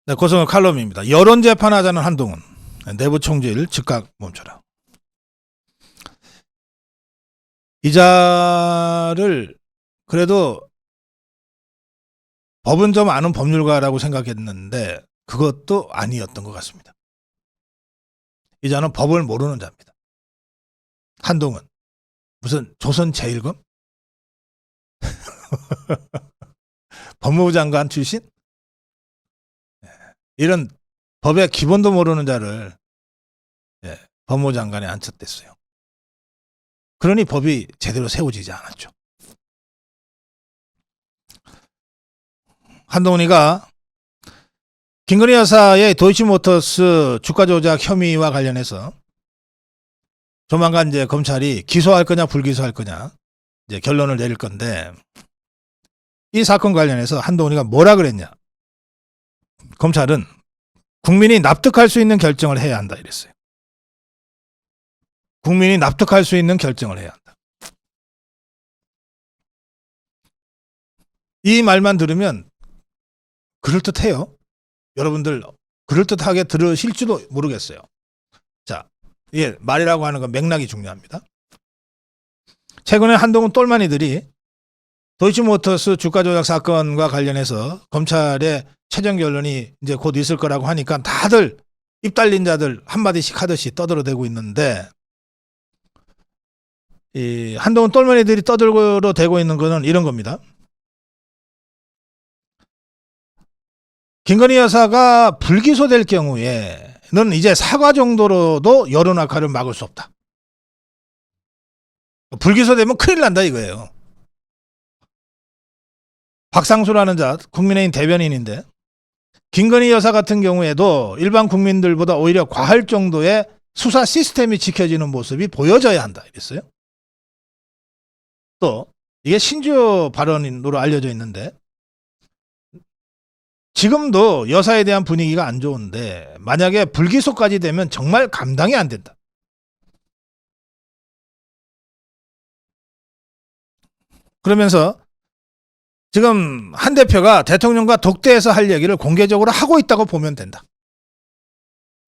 네, 고성의 칼럼입니다. 여론 재판하자는 한동훈. 내부 총질 즉각 멈춰라. 이자를 그래도 법은 좀 아는 법률가라고 생각했는데 그것도 아니었던 것 같습니다. 이자는 법을 모르는 자입니다. 한동훈. 무슨 조선 제1검? 법무부 장관 출신? 이런 법의 기본도 모르는 자를 법무부 장관에 앉혔댔어요. 그러니 법이 제대로 세워지지 않았죠. 한동훈이가 김건희 여사의 도이치모터스 주가 조작 혐의와 관련해서 조만간 이제 검찰이 기소할 거냐 불기소할 거냐 이제 결론을 내릴 건데, 이 사건 관련해서 한동훈이가 뭐라 그랬냐? 검찰은 국민이 납득할 수 있는 결정을 해야 한다 이랬어요. 국민이 납득할 수 있는 결정을 해야 한다. 이 말만 들으면 그럴듯해요. 여러분들 그럴듯하게 들으실지도 모르겠어요. 자, 이게 말이라고 하는 건 맥락이 중요합니다. 최근에 한동훈 똘마니들이 도이치모터스 주가 조작 사건과 관련해서 검찰의 최종 결론이 이제 곧 있을 거라고 하니까 다들 입 달린 자들 한마디씩 하듯이 떠들어대고 있는데, 이 한동훈 똘마니들이 떠들어대고 있는 거는 이런 겁니다. 김건희 여사가 불기소될 경우에는 이제 사과 정도로도 여론 악화를 막을 수 없다. 불기소되면 큰일 난다 이거예요. 박상수라는 자, 국민의힘 대변인인데, 김건희 여사 같은 경우에도 일반 국민들보다 오히려 과할 정도의 수사 시스템이 지켜지는 모습이 보여져야 한다 이랬어요. 또 이게 신주요 발언으로 알려져 있는데, 지금도 여사에 대한 분위기가 안 좋은데 만약에 불기소까지 되면 정말 감당이 안 된다. 그러면서 지금 한 대표가 대통령과 독대에서 할 얘기를 공개적으로 하고 있다고 보면 된다.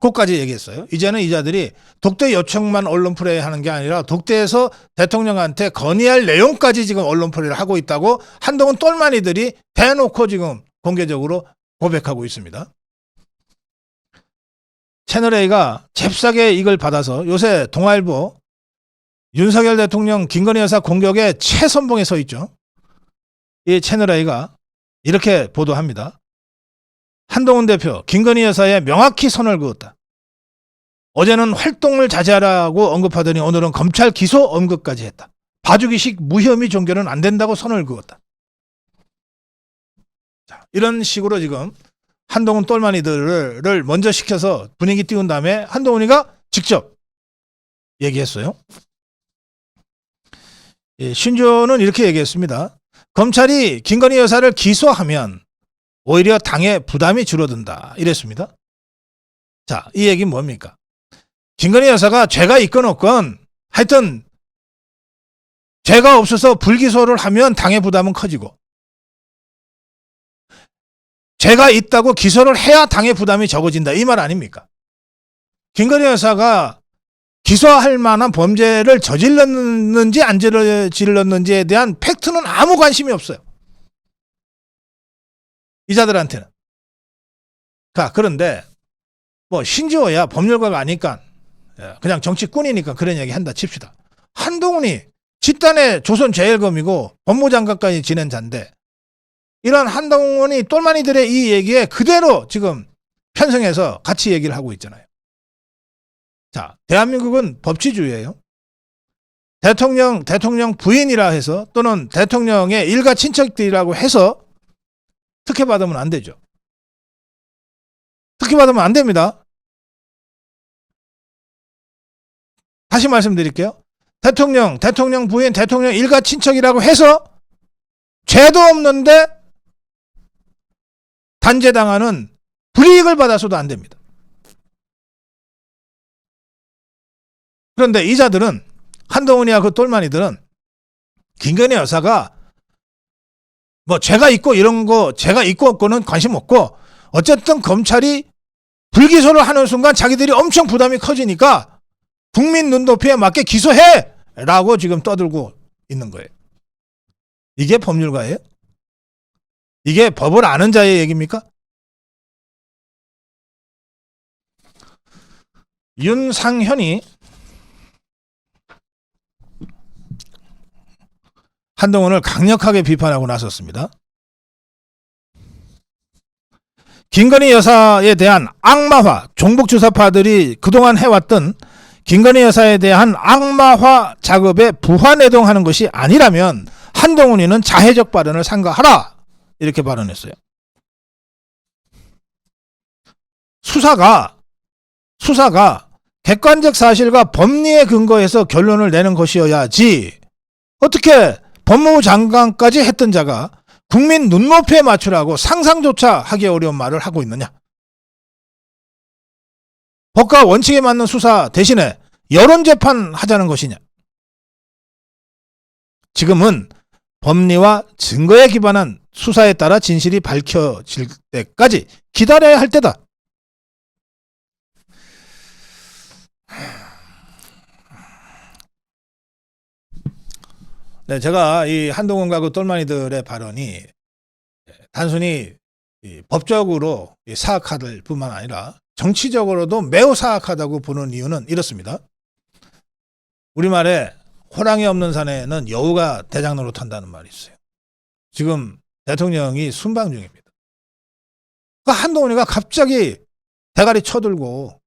그것까지 얘기했어요. 이제는 이 자들이 독대 요청만 언론 플레이하는 게 아니라 독대에서 대통령한테 건의할 내용까지 지금 언론 플레이를 하고 있다고 한동훈 똘마니들이 대놓고 지금 공개적으로 고백하고 있습니다. 채널A가 잽싸게 이걸 받아서 요새 동아일보 윤석열 대통령 김건희 여사 공격에 최선봉에 서 있죠. 이 채널A가 이렇게 보도합니다. 한동훈 대표, 김건희 여사에 명확히 선을 그었다. 어제는 활동을 자제하라고 언급하더니 오늘은 검찰 기소 언급까지 했다. 봐주기식 무혐의 종결은 안 된다고 선을 그었다. 자, 이런 식으로 지금 한동훈 똘마니들을 먼저 시켜서 분위기 띄운 다음에 한동훈이가 직접 얘기했어요. 신조는 이렇게 얘기했습니다. 검찰이 김건희 여사를 기소하면 오히려 당의 부담이 줄어든다 이랬습니다. 자, 이 얘기는 뭡니까? 김건희 여사가 죄가 있건 없건 하여튼 죄가 없어서 불기소를 하면 당의 부담은 커지고, 죄가 있다고 기소를 해야 당의 부담이 적어진다 이 말 아닙니까? 김건희 여사가 기소할 만한 범죄를 저질렀는지 안 저질렀는지에 대한 팩트는 아무 관심이 없어요. 이자들한테는. 그런데 뭐 신지호야 법률가가 아니까 그냥 정치꾼이니까 그런 얘기 한다 칩시다. 한동훈이 집단의 조선 제1검이고 법무장관까지 지낸 자인데, 이런 한동훈이 똘마니들의 이 얘기에 그대로 지금 편성해서 같이 얘기를 하고 있잖아요. 자, 대한민국은 법치주의예요. 대통령 부인이라 해서 또는 대통령의 일가 친척들이라고 해서 특혜받으면 안 되죠. 특혜받으면 안 됩니다. 다시 말씀드릴게요. 대통령 부인, 대통령 일가 친척이라고 해서 죄도 없는데 단죄당하는 불이익을 받아서도 안 됩니다. 그런데 이자들은, 한동훈이와 그 똘마니들은 김건희 여사가 뭐 죄가 있고 이런 거, 죄가 있고 없고는 관심 없고 어쨌든 검찰이 불기소를 하는 순간 자기들이 엄청 부담이 커지니까 국민 눈높이에 맞게 기소해! 라고 지금 떠들고 있는 거예요. 이게 법률가예요? 이게 법을 아는 자의 얘기입니까? 윤상현이 한동훈을 강력하게 비판하고 나섰습니다. 김건희 여사에 대한 악마화, 종북주사파들이 그동안 해왔던 김건희 여사에 대한 악마화 작업에 부화내동하는 것이 아니라면 한동훈이는 자해적 발언을 삼가하라, 이렇게 발언했어요. 수사가 객관적 사실과 법리에 근거해서 결론을 내는 것이어야지 어떻게 법무부 장관까지 했던 자가 국민 눈높이에 맞추라고 상상조차 하기 어려운 말을 하고 있느냐. 법과 원칙에 맞는 수사 대신에 여론재판 하자는 것이냐. 지금은 법리와 증거에 기반한 수사에 따라 진실이 밝혀질 때까지 기다려야 할 때다. 네, 제가 이 한동훈과 그 똘마니들의 발언이 단순히 법적으로 사악할 뿐만 아니라 정치적으로도 매우 사악하다고 보는 이유는 이렇습니다. 우리말에 호랑이 없는 산에는 여우가 대장 노릇한다는 말이 있어요. 지금 대통령이 순방 중입니다. 그러니까 한동훈이가 갑자기 대가리 쳐들고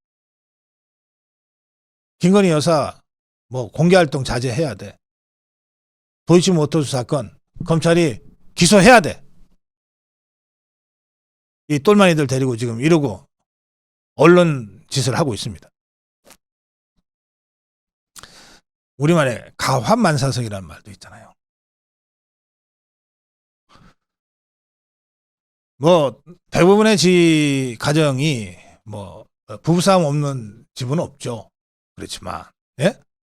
김건희 여사 뭐 공개활동 자제해야 돼. 도이치모터스 사건 검찰이 기소해야 돼. 이 똘마니들 데리고 지금 이러고 언론 짓을 하고 있습니다. 우리말에 가환만사성이라는 말도 있잖아요. 뭐 대부분의 가정이 뭐 부부싸움 없는 집은 없죠.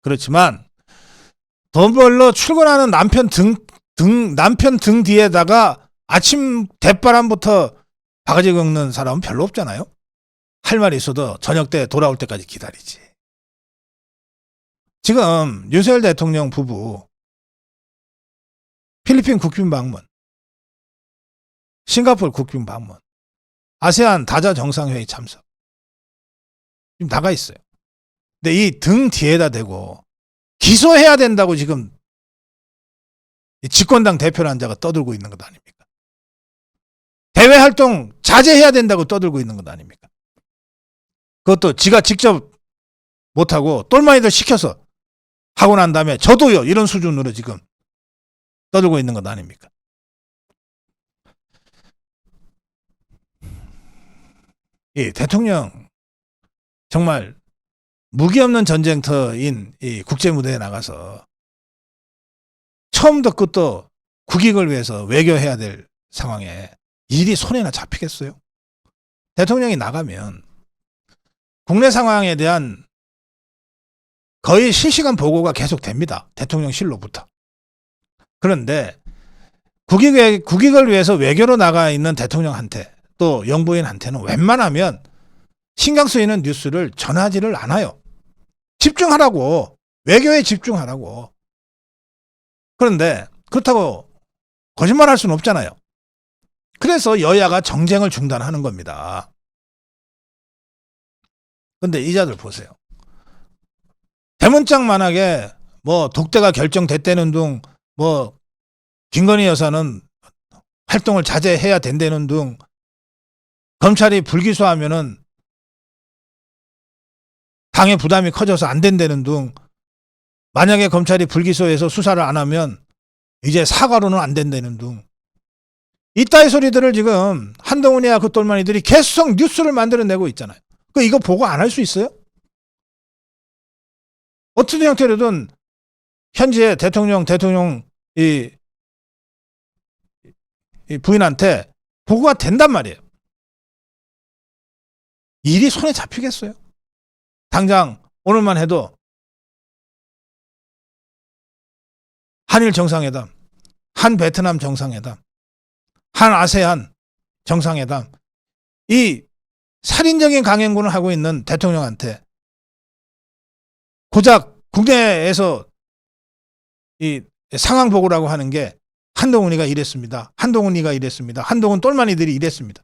그렇지만 돈 벌러 출근하는 남편 등 뒤에다가 아침 대바람부터 바가지 긁는 사람은 별로 없잖아요. 할 말이 있어도 저녁 때 돌아올 때까지 기다리지. 지금 윤석열 대통령 부부 필리핀 국빈 방문, 싱가포르 국빈 방문, 아세안 다자 정상회의 참석 지금 나가 있어요. 근데 이 등 뒤에다 대고 기소해야 된다고 지금 집권당 대표라는 자가 떠들고 있는 것 아닙니까? 대외 활동 자제해야 된다고 떠들고 있는 것 아닙니까? 그것도 지가 직접 못하고 똘마니들 시켜서 하고 난 다음에 저도요, 이런 수준으로 지금 떠들고 있는 것 아닙니까? 이 대통령 정말 무기 없는 전쟁터인 이 국제무대에 나가서 처음부터 끝도 국익을 위해서 외교해야 될 상황에 일이 손에나 잡히겠어요? 대통령이 나가면 국내 상황에 대한 거의 실시간 보고가 계속됩니다. 대통령실로부터. 그런데 국익을 위해서 외교로 나가 있는 대통령한테 또 영부인한테는 웬만하면 신경 쓰이는 뉴스를 전하지를 않아요. 집중하라고. 외교에 집중하라고. 그런데 그렇다고 거짓말할 수는 없잖아요. 그래서 여야가 정쟁을 중단하는 겁니다. 그런데 이자들 보세요. 대문짝만하게 뭐 독대가 결정됐다는 둥, 뭐 김건희 여사는 활동을 자제해야 된다는 둥, 검찰이 불기소하면은 당의 부담이 커져서 안 된다는 둥, 만약에 검찰이 불기소해서 수사를 안 하면 이제 사과로는 안 된다는 둥, 이따위 소리들을 지금 한동훈이야 그 똘마니들이 계속 뉴스를 만들어내고 있잖아요. 이거 보고 안 할 수 있어요? 어떤 형태로든 현재 대통령 이 부인한테 보고가 된단 말이에요. 일이 손에 잡히겠어요? 당장 오늘만 해도 한일 정상회담, 한 베트남 정상회담, 한 아세안 정상회담, 이 살인적인 강행군을 하고 있는 대통령한테 고작 국내에서 이 상황 보고라고 하는 게 한동훈이가 이랬습니다. 한동훈이가 이랬습니다. 한동훈 똘마니들이 이랬습니다.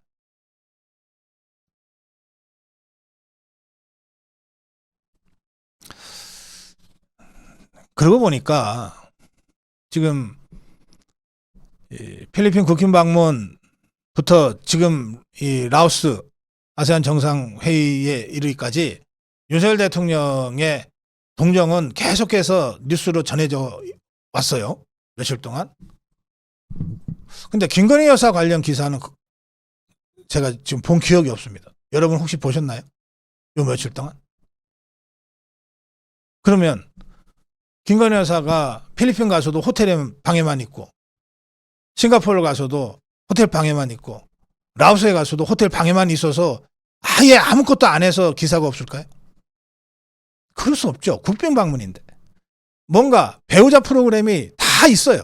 그러고 보니까 지금 필리핀 국빈 방문부터 지금 이 라오스 아세안 정상회의에 이르기까지 윤석열 대통령의 동정은 계속해서 뉴스로 전해져 왔어요. 며칠 동안. 근데 김건희 여사 관련 기사는 제가 지금 본 기억이 없습니다. 여러분 혹시 보셨나요? 요 며칠 동안? 그러면 김건희 여사가 필리핀 가서도 호텔에 방에만 있고, 싱가포르 가서도 호텔 방에만 있고, 라오스에 가서도 호텔 방에만 있어서 아예 아무것도 안 해서 기사가 없을까요? 그럴 수 없죠. 국빈 방문인데. 뭔가 배우자 프로그램이 다 있어요.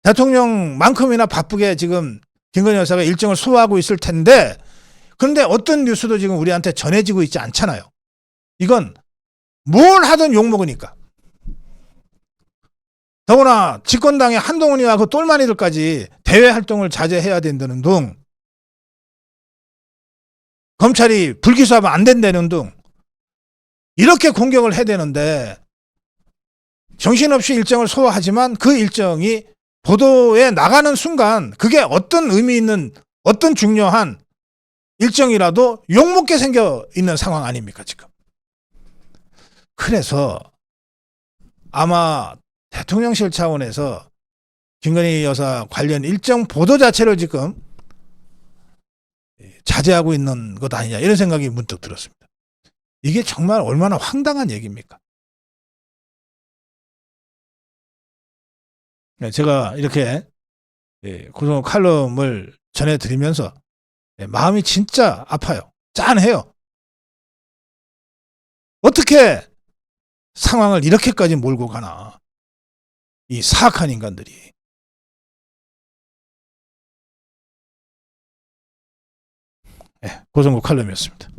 대통령만큼이나 바쁘게 지금 김건희 여사가 일정을 소화하고 있을 텐데, 그런데 어떤 뉴스도 지금 우리한테 전해지고 있지 않잖아요. 이건 뭘 하든 욕먹으니까. 더구나 집권당의 한동훈이와 그 똘마니들까지 대외 활동을 자제해야 된다는 둥, 검찰이 불기소하면 안 된다는 둥, 이렇게 공격을 해야 되는데 정신없이 일정을 소화하지만 그 일정이 보도에 나가는 순간 그게 어떤 의미 있는 어떤 중요한 일정이라도 욕먹게 생겨 있는 상황 아닙니까 지금. 그래서 아마 대통령실 차원에서 김건희 여사 관련 일정 보도 자체를 지금 자제하고 있는 것 아니냐 이런 생각이 문득 들었습니다. 이게 정말 얼마나 황당한 얘기입니까? 제가 이렇게 고성 칼럼을 전해드리면서 마음이 진짜 아파요. 짠해요. 어떻게 상황을 이렇게까지 몰고 가나. 이 사악한 인간들이. 고성국 칼럼이었습니다.